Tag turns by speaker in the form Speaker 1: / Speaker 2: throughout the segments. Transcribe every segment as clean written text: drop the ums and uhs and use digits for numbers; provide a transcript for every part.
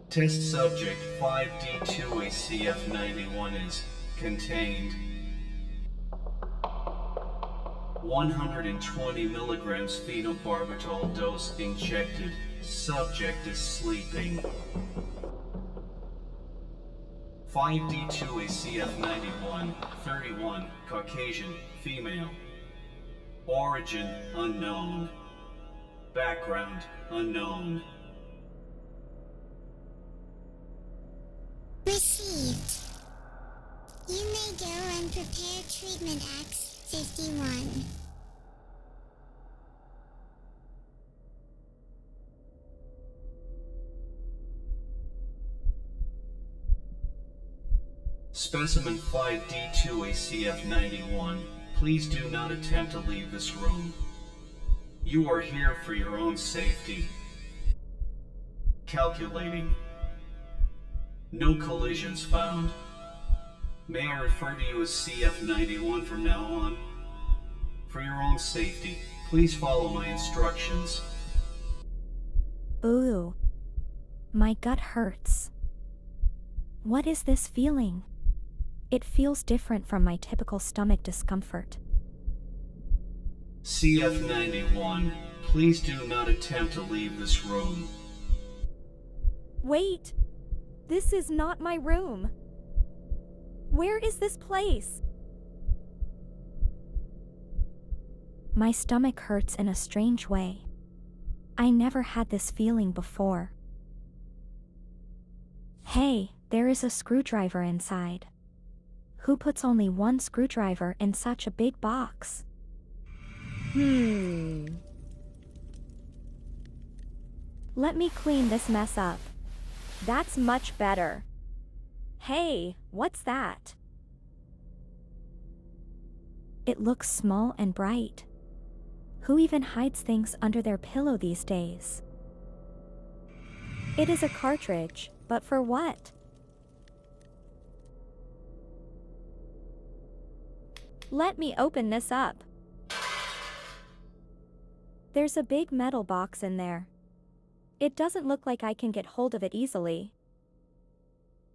Speaker 1: Test subject 5D2ACF91 is contained 120 milligrams phenobarbital dose injected. Subject is sleeping. 5D2ACF91, 31, Caucasian, female. Origin unknown. Background unknown.
Speaker 2: Received. You may go and prepare treatment X51.
Speaker 1: Specimen 5D2ACF91, please do not attempt to leave this room. You are here for your own safety. Calculating. No collisions found. May I refer to you as CF91 from now on? For your own safety, please follow my instructions.
Speaker 3: Ooh. My gut hurts. What is this feeling? It feels different from my typical stomach discomfort.
Speaker 1: CF91, please do not attempt to leave this room.
Speaker 3: Wait! This is not my room. Where is this place? My stomach hurts in a strange way. I never had this feeling before. Hey, there is a screwdriver inside. Who puts only one screwdriver in such a big box? Let me clean this mess up. That's much better. Hey, what's that? It looks small and bright. Who even hides things under their pillow these days? It is a cartridge, but for what? Let me open this up. There's a big metal box in there. It doesn't look like I can get hold of it easily.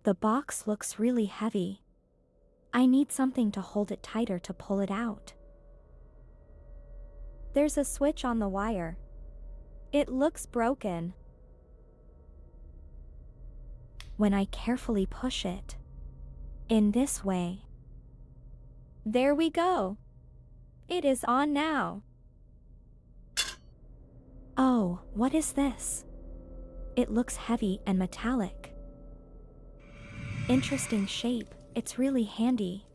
Speaker 3: The box looks really heavy. I need something to hold it tighter to pull it out. There's a switch on the wire. It looks broken. When I carefully push it, in this way. There we go. It is on now. Oh, what is this? It looks heavy and metallic. Interesting shape, it's really handy.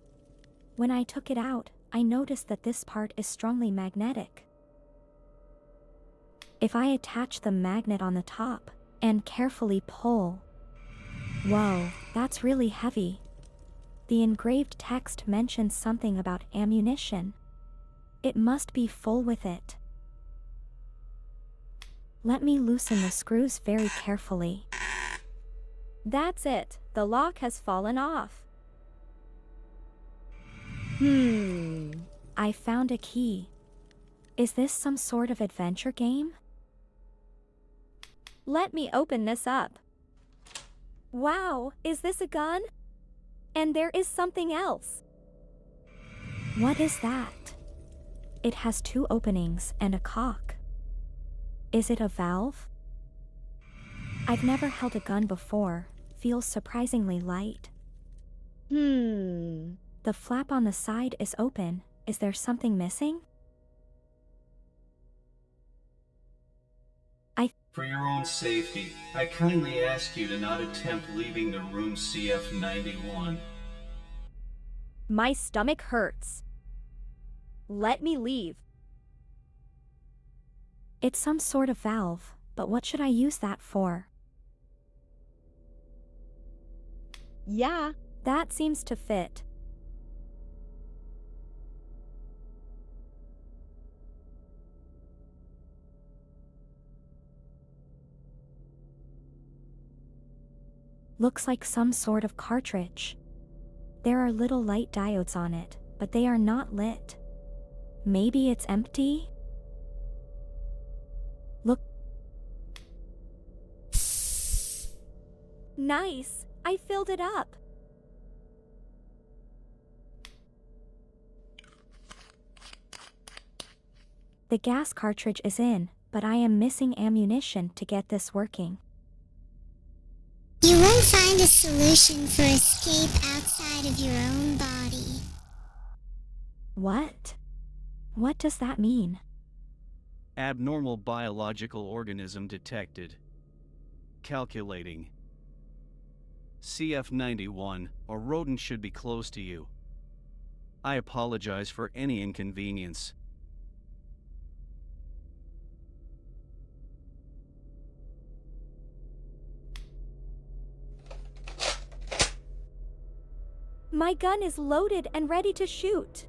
Speaker 3: When I took it out, I noticed that this part is strongly magnetic. If I attach the magnet on the top and carefully pull, whoa, that's really heavy. The engraved text mentions something about ammunition. It must be full with it. Let me loosen the screws very carefully. That's it, the lock has fallen off. I found a key. Is this some sort of adventure game? Let me open this up. Wow, is this a gun? And there is something else. What is that? It has two openings and a cock. Is it a valve? I've never held a gun before. Feels surprisingly light. The flap on the side is open. Is there something missing?
Speaker 1: For your own safety, I kindly ask you to not attempt leaving the room CF91.
Speaker 3: My stomach hurts. Let me leave. It's some sort of valve, but what should I use that for? Yeah, that seems to fit. Looks like some sort of cartridge. There are little light diodes on it, but they are not lit. Maybe it's empty? Look. Nice! I filled it up. The gas cartridge is in, but I am missing ammunition to get this working.
Speaker 2: You won't find a solution for escape outside of your own body.
Speaker 3: What? What does that mean?
Speaker 1: Abnormal biological organism detected. Calculating. CF91, a rodent should be close to you. I apologize for any inconvenience.
Speaker 3: My gun is loaded and ready to shoot.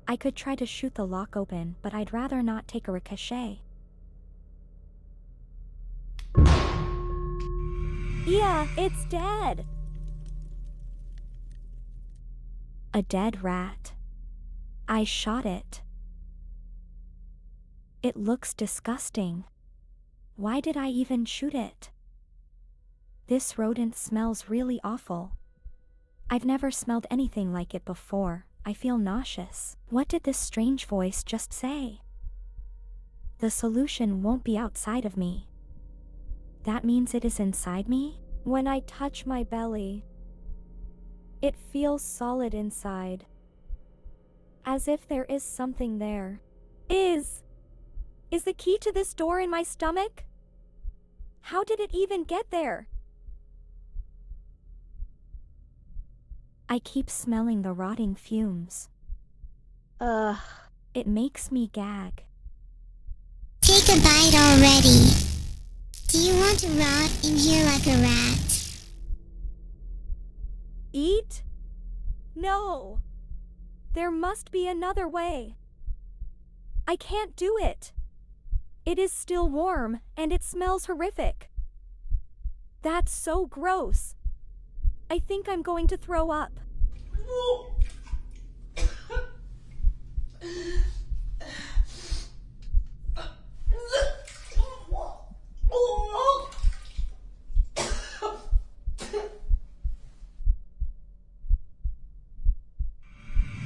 Speaker 3: I could try to shoot the lock open, but I'd rather not take a ricochet. Yeah, it's dead. A dead rat. I shot it. It looks disgusting. Why did I even shoot it? This rodent smells really awful. I've never smelled anything like it before. I feel nauseous. What did this strange voice just say? The solution won't be outside of me. That means it is inside me? When I touch my belly, it feels solid inside. As if there is something there. Is the key to this door in my stomach? How did it even get there? I keep smelling the rotting fumes. Ugh, it makes me gag.
Speaker 2: Take a bite already. Do you want to rot in here like a rat?
Speaker 3: Eat? No. There must be another way. I can't do it. It is still warm, and it smells horrific. That's so gross. I think I'm going to throw up.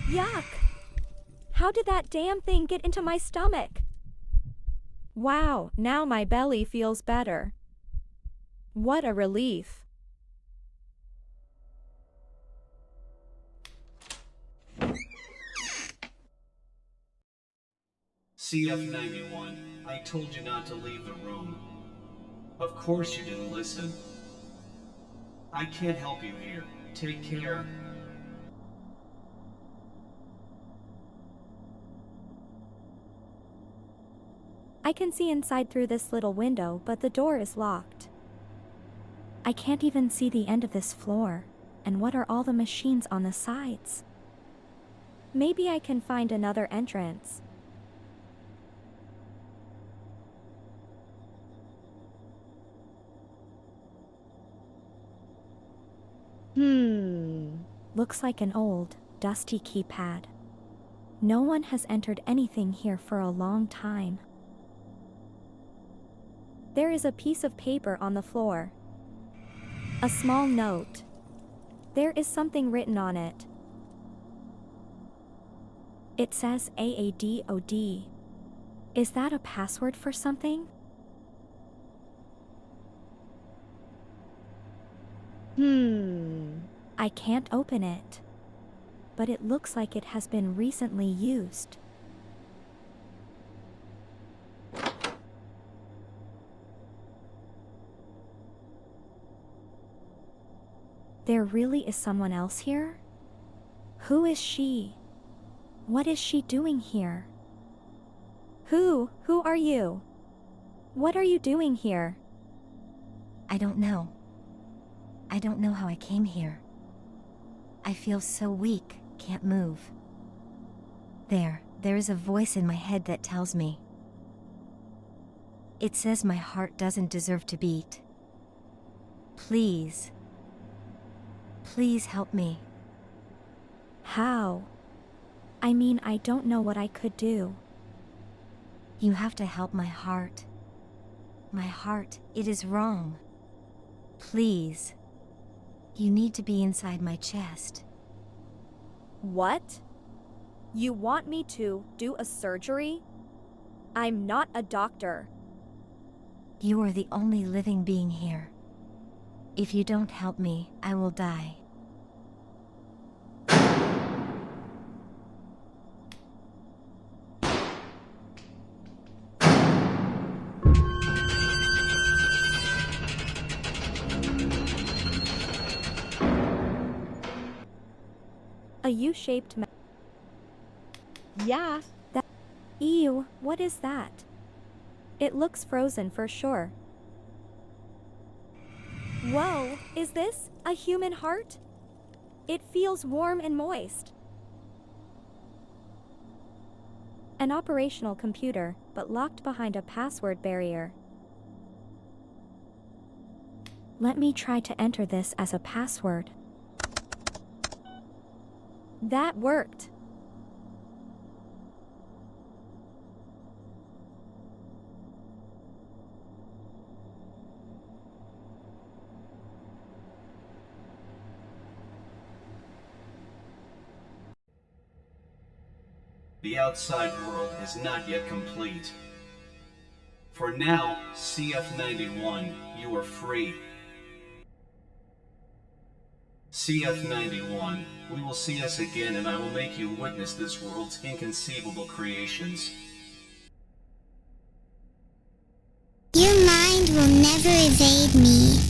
Speaker 3: Yuck! How did that damn thing get into my stomach? Wow, now my belly feels better. What a relief.
Speaker 1: CF91, I told you not to leave the room. Of course you didn't listen. I can't help you here. Take care.
Speaker 3: I can see inside through this little window, but the door is locked. I can't even see the end of this floor. And what are all the machines on the sides? Maybe I can find another entrance. Looks like an old, dusty keypad. No one has entered anything here for a long time. There is a piece of paper on the floor. A small note. There is something written on it. It says AADOD. Is that a password for something? I can't open it. But it looks like it has been recently used. There really is someone else here? Who is she? What is she doing here? Who are you? What are you doing here?
Speaker 4: I don't know. I don't know how I came here. I feel so weak, can't move. There is a voice in my head that tells me. It says my heart doesn't deserve to beat. Please. Please help me.
Speaker 3: How? I mean, I don't know what I could do.
Speaker 4: You have to help my heart. My heart, it is wrong. Please. You need to be inside my chest.
Speaker 3: What? You want me to do a surgery? I'm not a doctor.
Speaker 4: You are the only living being here. If you don't help me, I will die.
Speaker 3: A U-shaped Yeah, that. Ew, what is that? It looks frozen for sure. Whoa, is this a human heart? It feels warm and moist. An operational computer, but locked behind a password barrier. Let me try to enter this as a password. That worked.
Speaker 1: The outside world is not yet complete. For now, CF91, you are free. CF91, we will see us again and I will make you witness this world's inconceivable creations.
Speaker 2: Your mind will never evade me.